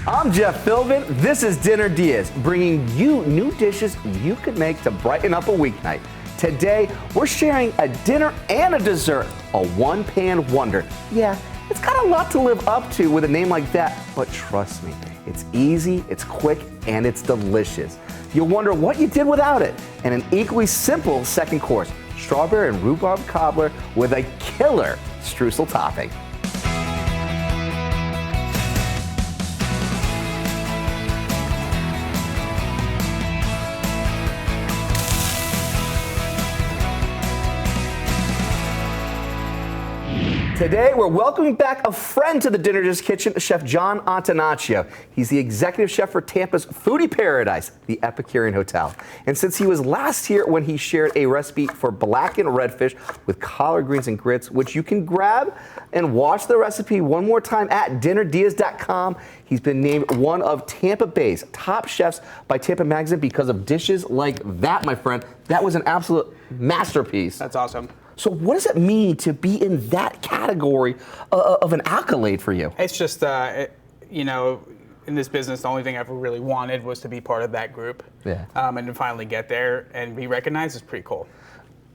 I'm Jeff Philbin. This is Dinner DeeAs, bringing you new dishes you could make to brighten up a weeknight. Today, we're sharing a dinner and a dessert, a one-pan wonder. Yeah, it's got a lot to live up to with a name like that, but trust me, it's easy, it's quick, and it's delicious. You'll wonder what you did without it, and an equally simple second course, strawberry and rhubarb cobbler with a killer streusel topping. Today, we're welcoming back a friend to the Dinner DeeAs kitchen, Chef John Antonaccio. He's the executive chef for Tampa's foodie paradise, the Epicurean Hotel. And since he was last here when he shared a recipe for blackened redfish with collard greens and grits, which you can grab and watch the recipe one more time at dinnerdeas.com, he's been named one of Tampa Bay's top chefs by Tampa Magazine because of dishes like that, my friend. That was an absolute masterpiece. That's awesome. So what does it mean to be in that category of an accolade for you? It's just, you know, in this business, the only thing I ever really wanted was to be part of that group. Yeah. And to finally get there and be recognized is pretty cool.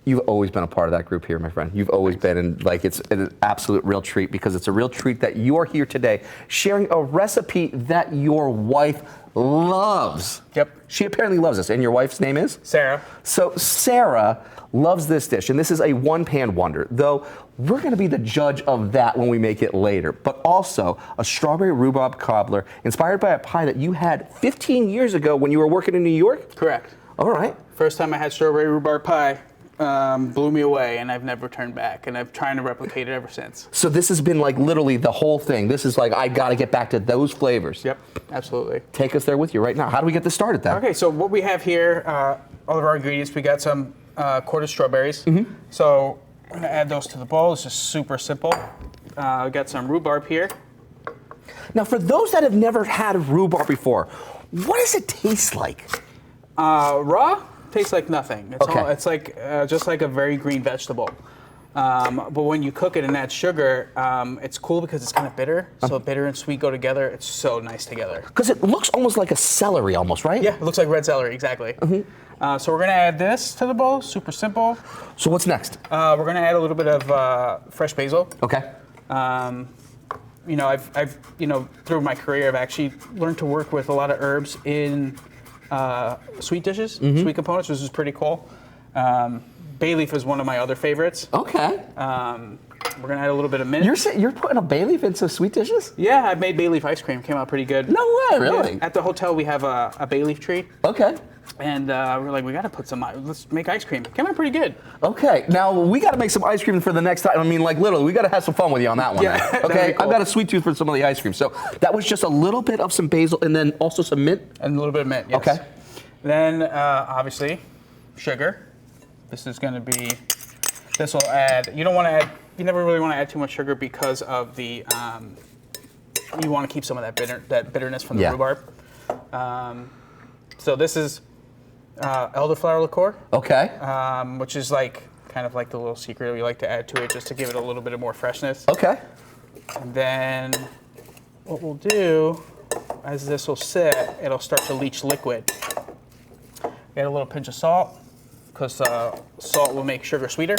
You've always been a part of that group here, my friend. You've always been, and like it's an absolute real treat because it's a real treat that you are here today sharing a recipe that your wife loves. Yep. She apparently loves this, and your wife's name is? Sarah. So Sarah loves this dish, and this is a one-pan wonder, though we're gonna be the judge of that when we make it later, but also a strawberry rhubarb cobbler inspired by a pie that you had 15 years ago when you were working in New York? Correct. All right. First time I had strawberry rhubarb pie, blew me away, and I've never turned back, and I've tried to replicate it ever since. So this has been like literally the whole thing. This is like, I gotta get back to those flavors. Yep, absolutely. Take us there with you right now. How do we get this started then? Okay, so what we have here, all of our ingredients, we got some quarter strawberries. So we're gonna add those to the bowl. It's just super simple. We got some rhubarb here. Now for those that have never had rhubarb before, what does it taste like? Raw tastes like nothing. It's, Okay. it's like just like a very green vegetable. But when you cook it and add sugar, it's cool because it's kind of bitter. So bitter and sweet go together. It's so nice together. Because it looks almost like a celery almost, right? Yeah, it looks like red celery, exactly. So we're gonna add this to the bowl, super simple. So what's next? We're gonna add a little bit of fresh basil. Okay. You know, I've you know, through my career, I've actually learned to work with a lot of herbs in sweet dishes, sweet components, which is pretty cool. Bay leaf is one of my other favorites. Okay. We're gonna add a little bit of mint. You're putting a bay leaf into sweet dishes? Yeah, I made bay leaf ice cream. Came out pretty good. No way, really? Yeah. At the hotel, we have a bay leaf tree. Okay. And we're like, we gotta put some, let's make ice cream. Came out pretty good. Okay, now we gotta make some ice cream for the next time. I mean, like literally, we gotta have some fun with you on that one. Yeah, then. that'd Okay, be cool. I've got a sweet tooth for some of the ice cream. So that was just a little bit of some basil and then also some mint? And a little bit of mint, yes. Okay. Then, obviously, sugar. This is gonna be, this will add, you never really wanna add too much sugar because of the, you wanna keep some of that bitterness from the rhubarb. So this is elderflower liqueur. Okay. Which is like, kind of like the little secret we like to add to it just to give it a little bit of more freshness. Okay. And then what we'll do, as this will sit, it'll start to leach liquid. Add a little pinch of salt, because salt will make sugar sweeter.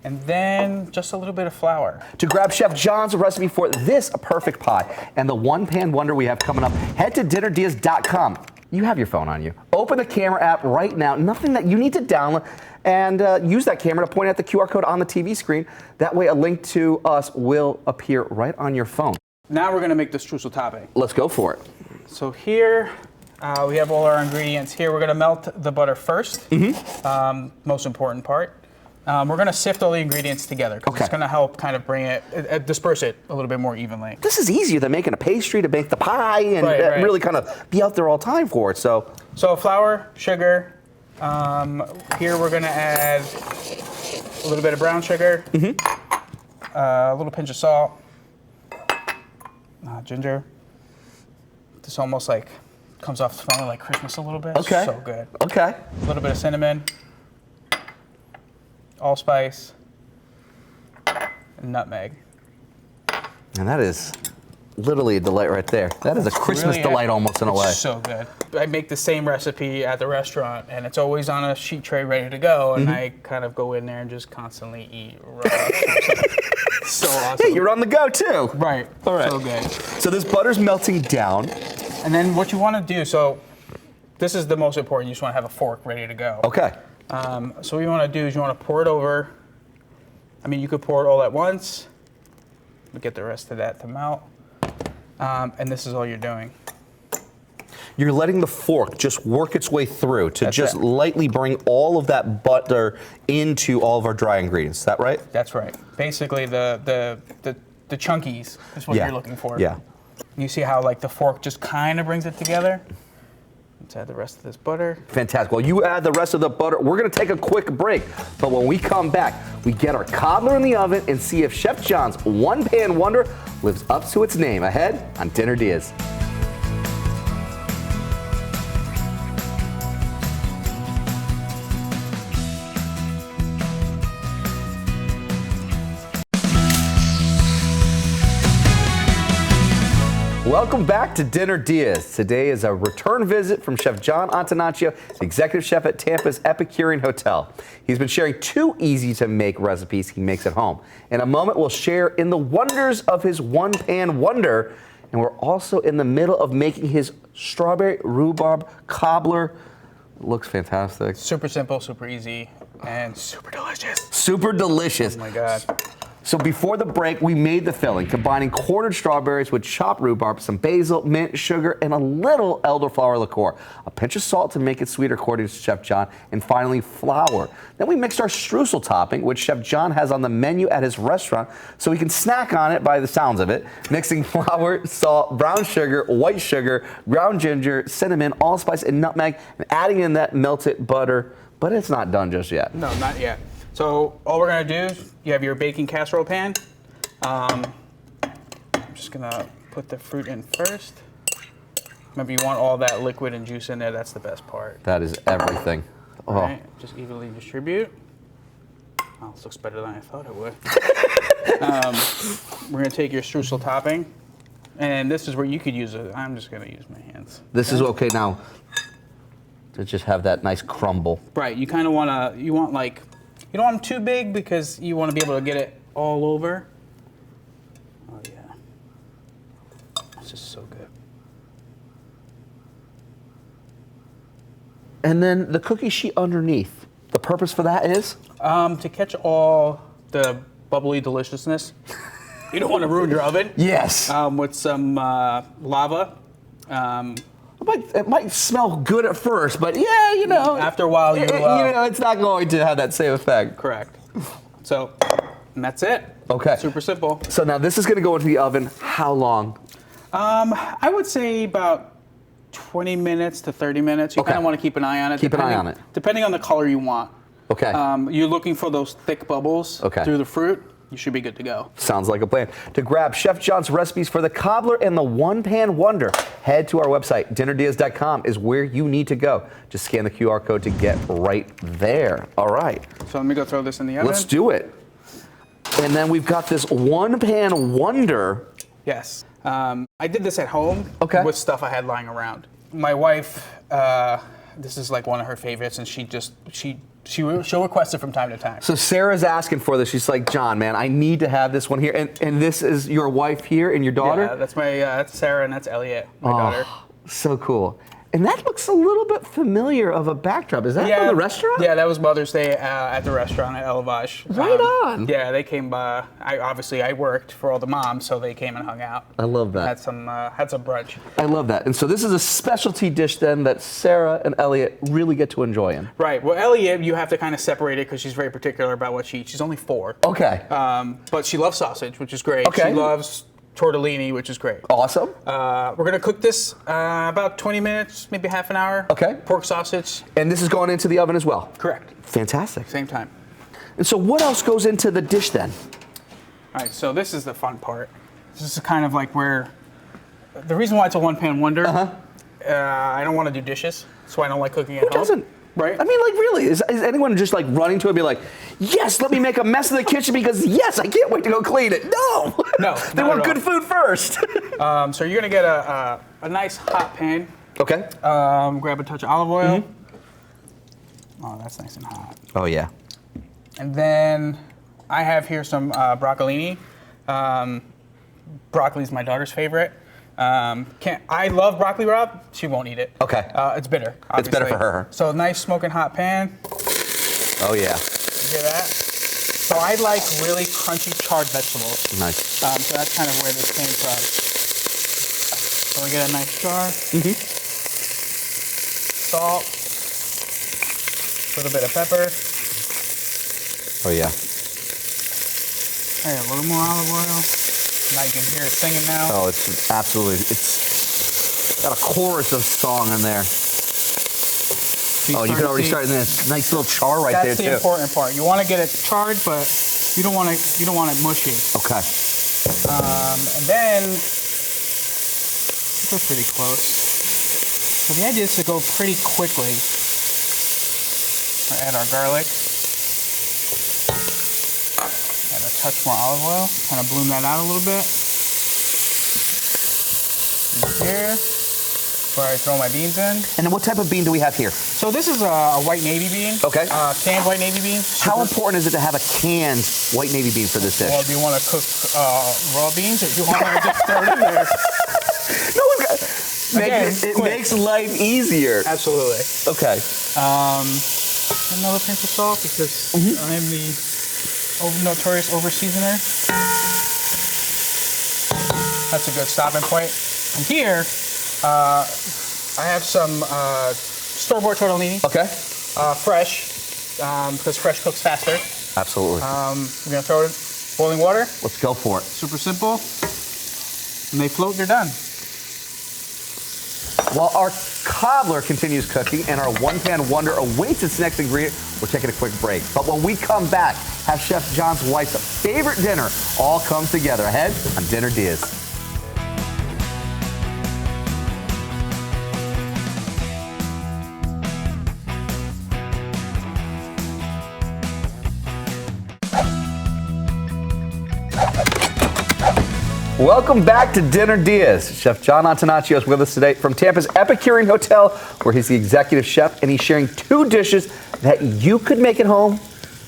And then just a little bit of flour. To grab Chef John's recipe for this perfect pie and the one-pan wonder we have coming up, head to dinnerdeas.com. You have your phone on you. Open the camera app right now, nothing that you need to download, and use that camera to point at the QR code on the TV screen. That way a link to us will appear right on your phone. Now we're gonna make the streusel topping. Let's go for it. So here, we have all our ingredients here. We're gonna melt the butter first, most important part. We're gonna sift all the ingredients together because it's gonna help kind of bring it, disperse it a little bit more evenly. This is easier than making a pastry to make the pie and really kind of be out there all time for it. So flour, sugar. Here we're gonna add a little bit of brown sugar, a little pinch of salt, ginger. This almost like comes off smelling like Christmas a little bit. Okay. So good. Okay. A little bit of cinnamon, allspice, and nutmeg. And that is literally a delight right there. That is a Christmas Really, delight almost in a way. It's so good. I make the same recipe at the restaurant, and it's always on a sheet tray ready to go, and I kind of go in there and just constantly eat raw. So awesome. Hey, you're on the go too. Right. All right. So good. So this butter's melting down. And then what you want to do, so this is the most important. You just want to have a fork ready to go. Okay. So what you want to do is you want to pour it over. I mean, you could pour it all at once. Get the rest of that to melt. And this is all you're doing. You're letting the fork just work its way through to That's just it. lightly bring all of that butter into all of our dry ingredients. Is that right? That's right. Basically, the chunkies is what Yeah. you're looking for. Yeah. You see how like the fork just kind of brings it together? Let's add the rest of this butter. Fantastic. Well, you add the rest of the butter. We're going to take a quick break. But when we come back, we get our cobbler in the oven and see if Chef John's one-pan wonder lives up to its name. Ahead on Dinner DeeAs. Welcome back to Dinner DeeAs. Today is a return visit from Chef John Antonaccio, the executive chef at Tampa's Epicurean Hotel. He's been sharing 2 easy-to-make recipes he makes at home. In a moment, we'll share in the wonders of his one-pan wonder, and we're also in the middle of making his strawberry rhubarb cobbler. It looks fantastic. Super simple, super easy, and super delicious. Super delicious. Oh my God. So before the break, we made the filling, combining quartered strawberries with chopped rhubarb, some basil, mint, sugar, and a little elderflower liqueur. A pinch of salt to make it sweeter, according to Chef John, and finally flour. Then we mixed our streusel topping, which Chef John has on the menu at his restaurant, so we can snack on it by the sounds of it. Mixing flour, salt, brown sugar, white sugar, ground ginger, cinnamon, allspice, and nutmeg, and adding in that melted butter. But it's not done just yet. No, not yet. So all we're gonna do is you have your baking casserole pan. I'm just gonna put the fruit in first. Remember, you want all that liquid and juice in there. That's the best part. That is everything. Oh. All right, just evenly distribute. Oh, this looks better than I thought it would. We're gonna take your streusel topping, and this is where you could use it. I'm just gonna use my hands. This is okay now to just have that nice crumble. Right, you kind of wanna, you don't want them too big because you want to be able to get it all over. Oh yeah, it's just so good. And then the cookie sheet underneath. The purpose for that is? To catch all the bubbly deliciousness. You don't want to ruin your oven. Yes. With some lava. It might smell good at first, but yeah, you know. After a while, it's not going to have that same effect. Correct. So, and that's it. Okay. Super simple. So now this is going to go into the oven. How long? I would say about 20 minutes to 30 minutes. You Okay. kind of want to keep an eye on it. Keep an eye on it. Depending on the color you want. Okay. You're looking for those thick bubbles through the fruit. You should be good to go. Sounds like a plan. To grab Chef John's recipes for the cobbler and the one-pan wonder, head to our website. DinnerDeeAs.com is where you need to go. Just scan the QR code to get right there. All right. So let me go throw this in the oven. Let's do it. And then we've got this one-pan wonder. Yes. I did this at home with stuff I had lying around. My wife, this is like one of her favorites, and she'll request it from time to time. So Sarah's asking for this. She's like, John, man, I need to have this one here. And this is your wife here and your daughter? Yeah, that's that's Sarah and that's Elliot, my daughter. So cool. And that looks a little bit familiar of a backdrop. Is that from the restaurant? Yeah, that was Mother's Day at the restaurant at Elevage. Right on. Yeah, they came by. I worked for all the moms, so they came and hung out. I love that. Had some brunch. I love that. And so this is a specialty dish then that Sarah and Elliot really get to enjoy in. Right. Well, Elliot, you have to kind of separate it because she's very particular about what she eats. She's only 4. Okay. But she loves sausage, which is great. Okay. She loves tortellini, which is great. Awesome. We're gonna cook this about 20 minutes, maybe half an hour. Okay. Pork sausage. And this is going into the oven as well? Correct. Fantastic. Same time. And so what else goes into the dish then? All right, so this is the fun part. This is kind of like where, the reason why it's a one-pan wonder, I don't want to do dishes, so I don't like cooking at home. Who doesn't? Right. I mean, like, really, is anyone just like running to it and be like, yes, let me make a mess in the kitchen because, yes, I can't wait to go clean it? No. No. They want good food first. So you're going to get a nice hot pan. Okay. Grab a touch of olive oil. Oh, that's nice and hot. Oh, yeah. And then I have here some broccolini. Broccoli is my daughter's favorite. I love broccoli, Rob. She won't eat it. Okay. It's bitter. Obviously. It's better for her. So nice smoking hot pan. Oh, yeah. You hear that? So I like really crunchy charred vegetables. Nice. So that's kind of where this came from. So we get a nice jar. Salt. A little bit of pepper. Oh, yeah. Hey, a little more olive oil. Now you can hear it singing now. Oh, it's absolutely, it's got a chorus of song in there. Oh, you can already start in this nice little char right there, too. That's the important part. You want to get it charred, but you don't want it mushy. Okay. And then, we're pretty close. So the idea is to go pretty quickly. We'll add our garlic. Add a touch more olive oil. Kind of bloom that out a little bit. And here, before I throw my beans in. And then what type of bean do we have here? So this is a white navy bean. Okay. Canned white navy beans. How important is it to have a canned white navy bean for this dish? Well, do you want to cook raw beans or do you want to just throw it in there? No, it makes life easier. Absolutely. Okay. Another pinch of salt because I am the notorious over-seasoner. That's a good stopping point. And here, I have some store-bought tortellini. Okay. Fresh, because fresh cooks faster. Absolutely. We're gonna throw it in boiling water. Let's go for it. Super simple. And they float, they're done. While our cobbler continues cooking and our one-pan wonder awaits its next ingredient, we're taking a quick break. But when we come back, have Chef John's wife's favorite dinner all come together ahead on Dinner DeeAs. Welcome back to Dinner DeeAs. Chef John Antonaccio is with us today from Tampa's Epicurean Hotel, where he's the executive chef, and he's sharing 2 dishes that you could make at home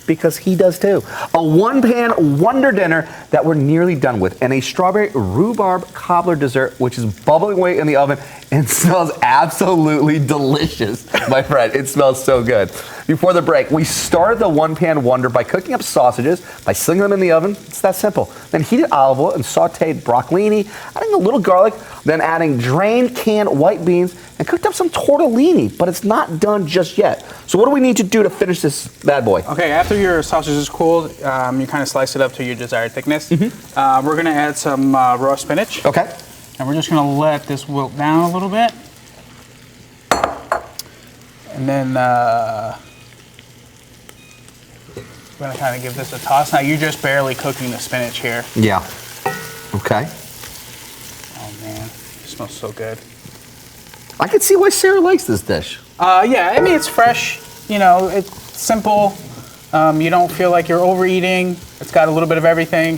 because he does too. A one-pan wonder dinner that we're nearly done with, and a strawberry rhubarb cobbler dessert, which is bubbling away in the oven and smells absolutely delicious, my friend. It smells so good. Before the break, we started the one-pan wonder by cooking up sausages, by slinging them in the oven. It's that simple. Then heated olive oil and sauteed broccolini, adding a little garlic, then adding drained canned white beans, and cooked up some tortellini, but it's not done just yet. So what do we need to do to finish this bad boy? Okay, after your sausage is cooled, you kind of slice it up to your desired thickness. We're gonna add some raw spinach. Okay. And we're just gonna let this wilt down a little bit. And then we're gonna kind of give this a toss. Now you're just barely cooking the spinach here. Yeah. Okay. Oh man, it smells so good. I can see why Sarah likes this dish. Yeah, I mean it's fresh, you know, it's simple. You don't feel like you're overeating. It's got a little bit of everything.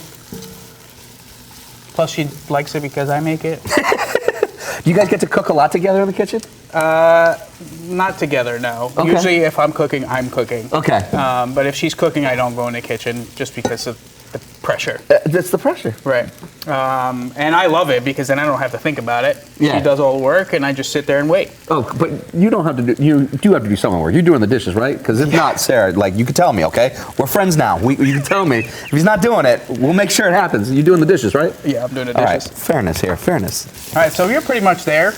Plus she likes it because I make it. Do you guys get to cook a lot together in the kitchen? Not together, no. Okay. Usually if I'm cooking, I'm cooking. Okay. But if she's cooking, I don't go in the kitchen just because of the pressure. That's the pressure. Right. And I love it because then I don't have to think about it. Yeah. She does all the work and I just sit there and wait. Oh, but you don't have to do, you do have to do some of the work. You're doing the dishes, right? Because if not, Sarah, like, you can tell me, okay? We're friends now. You can tell me. If he's not doing it, we'll make sure it happens. You're doing the dishes, right? Yeah, I'm doing the All right, dishes. fairness here, fairness. All right, so you're pretty much there.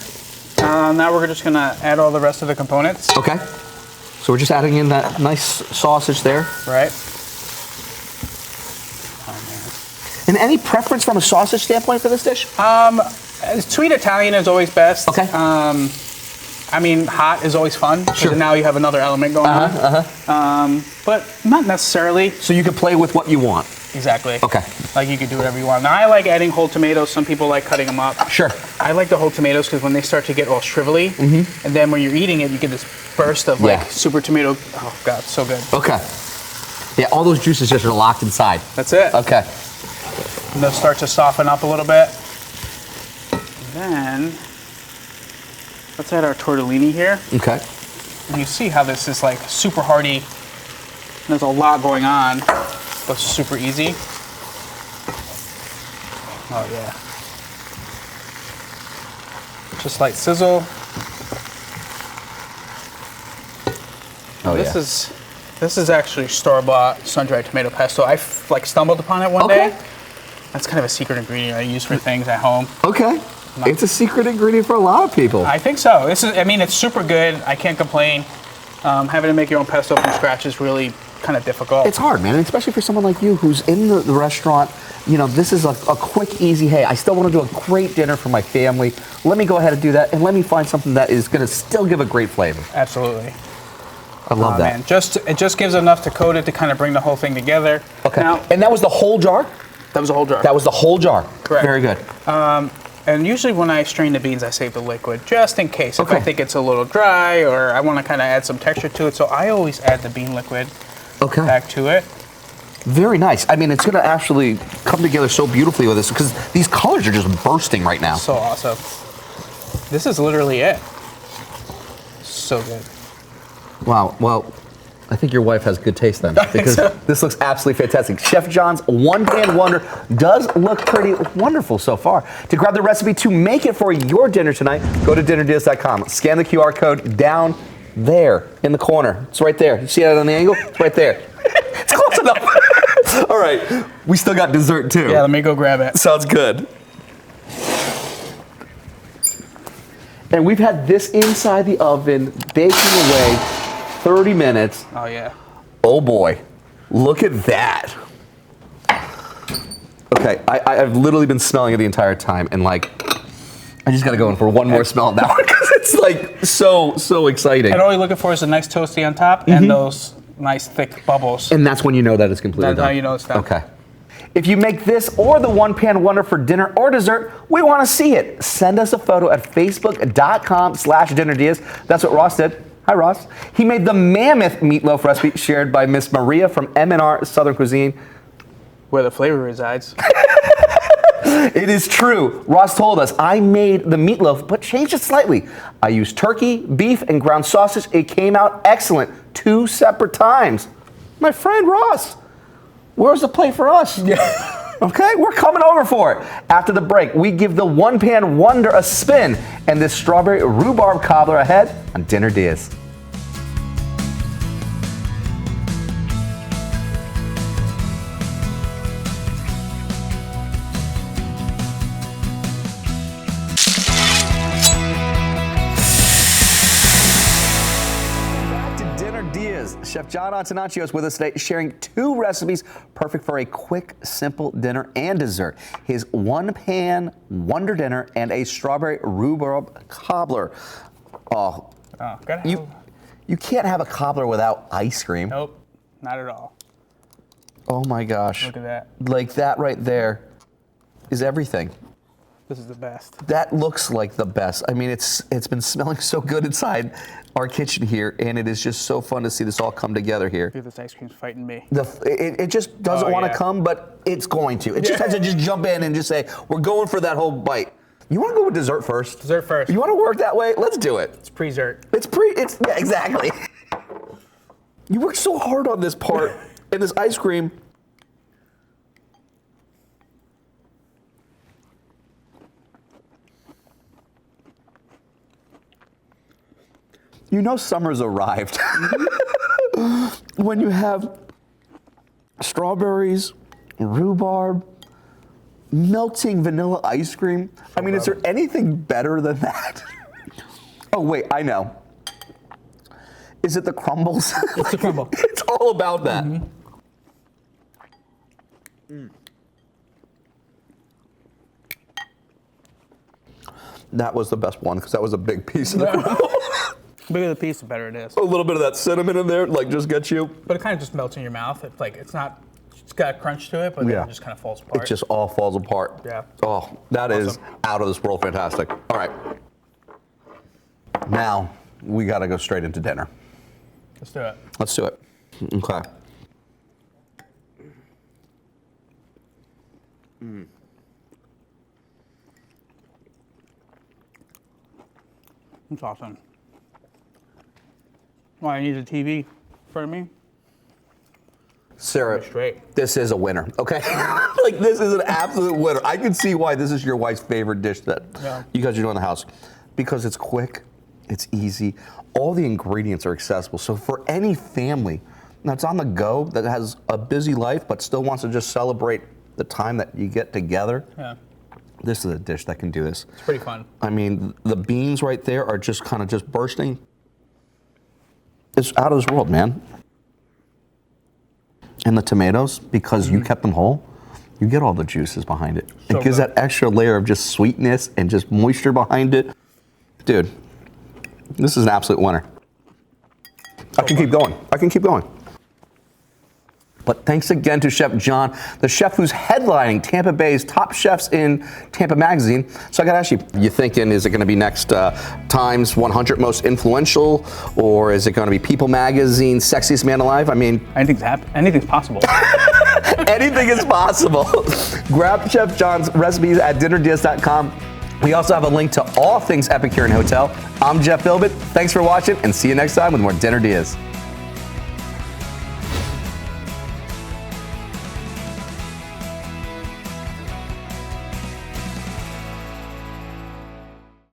Now we're just gonna add all the rest of the components. Okay. So we're just adding in that nice sausage there. Right. And any preference from a sausage standpoint for this dish? Sweet Italian is always best. Okay. I mean, hot is always fun. Sure. Now you have another element going on. But not necessarily. So you can play with what you want. Exactly. Okay. Like you could do whatever you want. Now I like adding whole tomatoes. Some people like cutting them up. Sure. I like the whole tomatoes because when they start to get all shrivelly, and then when you're eating it, you get this burst of like super tomato. Oh God, so good. Okay. Yeah, all those juices just are locked inside. That's it. Okay. And they'll start to soften up a little bit. And then let's add our tortellini here. Okay. And you see how this is like super hearty. There's a lot going on, but it's super easy. Oh yeah. Just like sizzle. Oh This yeah. this is actually store-bought sun-dried tomato pesto. I like stumbled upon it one day. That's kind of a secret ingredient I use for things at home. Okay. It's a secret ingredient for a lot of people. I think so. I mean, it's super good. I can't complain. Having to make your own pesto from scratch is really kind of difficult. It's hard, man, and especially for someone like you who's in the restaurant. You know, this is a quick, easy, hey, I still want to do a great dinner for my family. Let me go ahead and do that, and let me find something that is going to still give a great flavor. Absolutely. I love that. Man, it just gives enough to coat it to kind of bring the whole thing together. Okay. Now, And that was the whole jar? that was a whole jar. That was the whole jar. Correct. Very good. And usually when I strain the beans, I save the liquid just in case. If I Okay. think it's a little dry or I want to kind of add some texture to it. So I always add the bean liquid Okay. back to it. Very nice. I mean, it's going to actually come together so beautifully with this because these colors are just bursting right now. So awesome. This is literally it. So good. Wow. Well, I think your wife has good taste then, because so. this looks absolutely fantastic. Chef John's one-pan wonder does look pretty wonderful so far. To grab the recipe to make it for your dinner tonight, go to dinnerdeals.com. Scan the QR code down there in the corner. It's right there. You see that on the angle? It's right there. It's close enough. All right. We still got dessert too. Yeah, let me go grab it. Sounds good. And we've had this inside the oven baking away 30 minutes. Oh yeah. Oh boy, look at that. Okay, I've literally been smelling it the entire time, and like, I just gotta go in for one more smell of that one because it's like so exciting. And all you're looking for is a nice toasty on top and those nice thick bubbles. And that's when you know that it's completely That's done. how you know it's done. Okay. If you make this or the one-pan wonder for dinner or dessert, we want to see it. Send us a photo at facebook.com/dinnerdeals. That's what Ross did. Hi, Ross. He made the mammoth meatloaf recipe shared by Miss Maria from M&R Southern Cuisine. Where the flavor resides. It is true. Ross told us, I made the meatloaf, but changed it slightly. I used turkey, beef, and ground sausage. It came out excellent 2 separate times. My friend Ross, where's the plate for us? Yeah. Okay, we're coming over for it. After the break, we give the one-pan wonder a spin and this strawberry rhubarb cobbler ahead on Dinner Diaz. Chef John Antonaccio is with us today, sharing 2 recipes perfect for a quick, simple dinner and dessert. His one-pan wonder dinner and a strawberry rhubarb cobbler. Oh, you can't have a cobbler without ice cream. Nope, not at all. Oh my gosh. Look at that. Like that right there is everything. This is the best. That looks like the best. I mean, it's been smelling so good inside our kitchen here, and it is just so fun to see this all come together here. Dude, this ice cream's fighting me. It just doesn't want to come, but it's going to. It just has to just jump in and just say, we're going for that whole bite. You want to go with dessert first? Dessert first. You want to work that way? Let's do it. It's pre-dessert. Yeah, exactly. You worked so hard on this part, and this ice cream. You know summer's arrived. When you have strawberries, rhubarb, melting vanilla ice cream. I mean, is there anything better than that? Oh, wait, I know. Is it the crumbles? It's the crumble. It's all about that. That was the best one because that was a big piece of the crumble. The bigger the piece, the better it is. A little bit of that cinnamon in there, like, just gets you. But it kind of just melts in your mouth. It's like it's not It's got a crunch to it, but then Yeah. it just kind of falls apart. It just all falls apart. Yeah. Oh, that is Awesome. out of this world fantastic. All right. Now, we got to go straight into dinner. Let's do it. Let's do it. Okay. It's awesome. Why, I need a TV in front of me? Sarah, Straight. this is a winner, okay? Like, this is an absolute winner. I can see why this is your wife's favorite dish that you guys are doing in the house. Because it's quick, it's easy, all the ingredients are accessible. So for any family that's on the go, that has a busy life, but still wants to just celebrate the time that you get together, this is a dish that can do this. It's pretty fun. I mean, the beans right there are just kind of just bursting. It's out of this world, man. And the tomatoes, because you kept them whole, you get all the juices behind it. So It gives good. that extra layer of just sweetness and just moisture behind it. Dude, this is an absolute winner. I can keep going. I can keep going. But thanks again to Chef John, the chef who's headlining Tampa Bay's Top Chefs in Tampa Magazine. So I got to ask you, you thinking, is it going to be next Times 100 Most Influential, or is it going to be People Magazine Sexiest Man Alive? I mean, Anything's possible. anything is possible. Grab Chef John's recipes at dinnerdeals.com. We also have a link to all things Epicurean Hotel. I'm Jeff Philbin. Thanks for watching, and see you next time with more Dinner Deals.